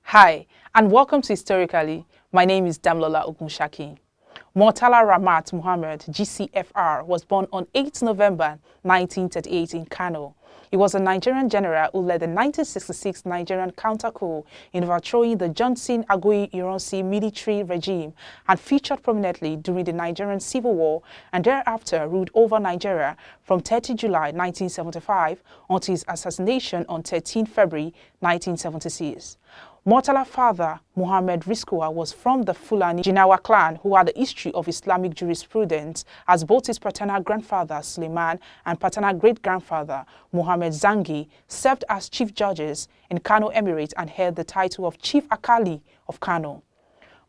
Hi, and welcome to Historically. My name is Damlola Ogunshaki. Murtala Ramat Muhammad, GCFR, was born on 8 November 1938 in Kano. He was a Nigerian general who led the 1966 Nigerian counter-coup in overthrowing the Johnson Agoyi Ironsi military regime and featured prominently during the Nigerian Civil War and thereafter ruled over Nigeria from 30 July 1975 until his assassination on 13 February 1976. Murtala's father, Muhammad Rizkua, was from the Fulani Jinawa clan who had a history of Islamic jurisprudence, as both his paternal grandfather, Suleiman, and paternal great-grandfather, Muhammad Zangi, served as chief judges in Kano Emirate and held the title of Chief Akali of Kano.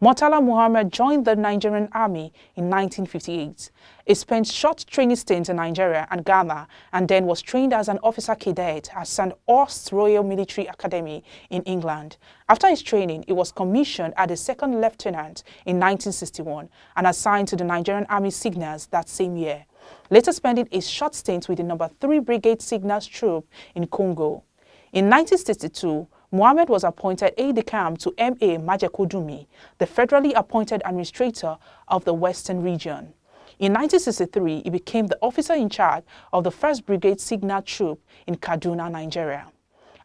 Murtala Muhammad joined the Nigerian Army in 1958. He spent short training stints in Nigeria and Ghana and then was trained as an officer cadet at St. Aust's Royal Military Academy in England. After his training, he was commissioned as a second lieutenant in 1961 and assigned to the Nigerian Army Signals that same year, later spending a short stint with the No. 3 Brigade Signals Troop in Congo. In 1962, Muhammad was appointed aide-de-camp to M.A. Majekodunmi, the federally appointed administrator of the Western region. In 1963, he became the officer in charge of the 1st Brigade Signal Troop in Kaduna, Nigeria.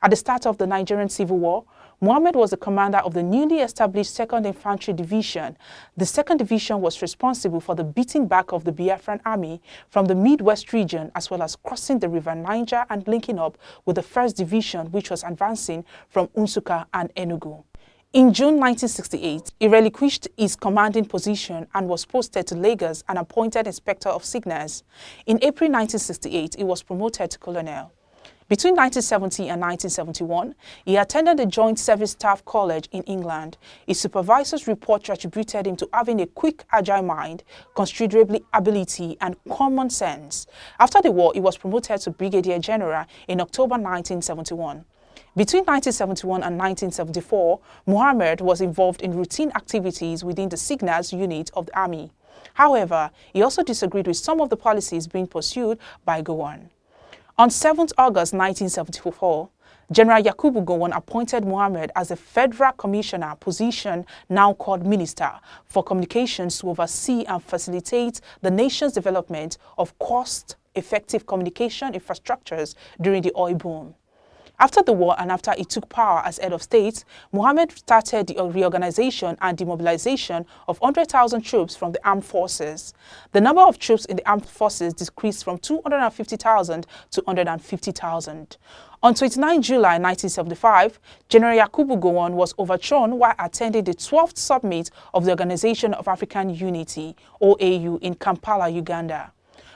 At the start of the Nigerian Civil War, Muhammad was the commander of the newly established 2nd Infantry Division. The 2nd Division was responsible for the beating back of the Biafran Army from the Midwest region, as well as crossing the River Niger and linking up with the 1st Division, which was advancing from Nsukka and Enugu. In June 1968, he relinquished his commanding position and was posted to Lagos and appointed Inspector of Signals. In April 1968, he was promoted to Colonel. Between 1970 and 1971, he attended the Joint Service Staff College in England. His supervisor's report attributed him to having a quick, agile mind, considerable ability, and common sense. After the war, he was promoted to Brigadier General in October 1971. Between 1971 and 1974, Muhammad was involved in routine activities within the Signals unit of the Army. However, he also disagreed with some of the policies being pursued by Gowon. On 7 August 1974, General Yakubu Gowon appointed Muhammad as a Federal Commissioner, position now called Minister for Communications, to oversee and facilitate the nation's development of cost-effective communication infrastructures during the oil boom. After the war and after he took power as head of state, Muhammad started the reorganization and demobilization of 100,000 troops from the armed forces. The number of troops in the armed forces decreased from 250,000 to 150,000. On 29 July 1975, General Yakubu Gowon was overthrown while attending the 12th summit of the Organization of African Unity, OAU, in Kampala, Uganda.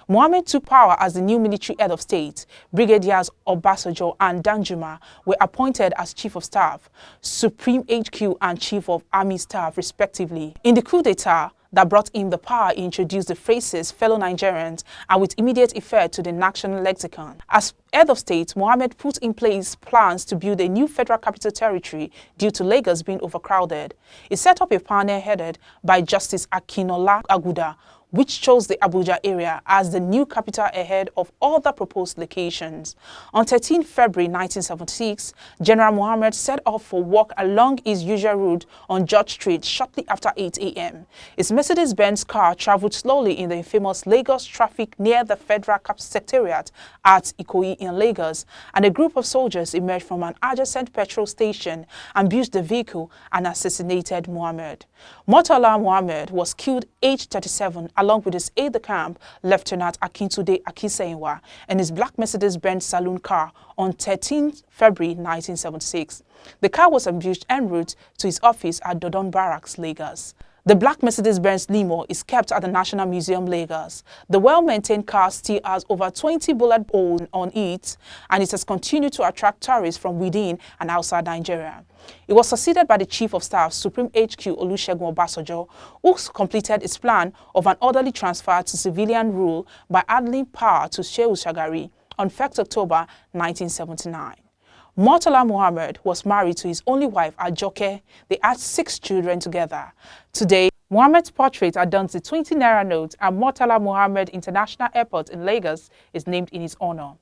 Muhammad took power as the new military head of state. Brigadiers Obasanjo and Danjuma were appointed as Chief of Staff, Supreme HQ and Chief of Army Staff, respectively. In the coup d'etat that brought him the power, he introduced the phrases fellow Nigerians and with immediate effect to the national lexicon. As head of state, Muhammad put in place plans to build a new federal capital territory due to Lagos being overcrowded. He set up a panel headed by Justice Akinola Aguda, which chose the Abuja area as the new capital ahead of other proposed locations. On 13 February 1976, General Muhammad set off for work along his usual route on George Street shortly after 8 a.m. His Mercedes-Benz car traveled slowly in the infamous Lagos traffic near the Federal Secretariat at Ikoyi in Lagos, and a group of soldiers emerged from an adjacent petrol station, ambushed the vehicle, and assassinated Muhammad. Murtala Muhammad was killed aged 37 along with his aide-de-camp, Lieutenant Akintunde Akinseyinwa, in his black Mercedes-Benz saloon car on 13 February 1976. The car was ambushed en route to his office at Dodon Barracks, Lagos. The black Mercedes-Benz limo is kept at the National Museum, Lagos. The well-maintained car still has over 20 bullet holes on it, and it has continued to attract tourists from within and outside Nigeria. It was succeeded by the Chief of Staff, Supreme HQ Olusegun Obasanjo, who completed his plan of an orderly transfer to civilian rule by handing power to Shehu Shagari on 1st October 1979. Murtala Muhammad was married to his only wife, Ajoke. They had 6 children together. Today, Muhammad's portrait adorns the 20 naira note, and Murtala Muhammad International Airport in Lagos is named in his honor.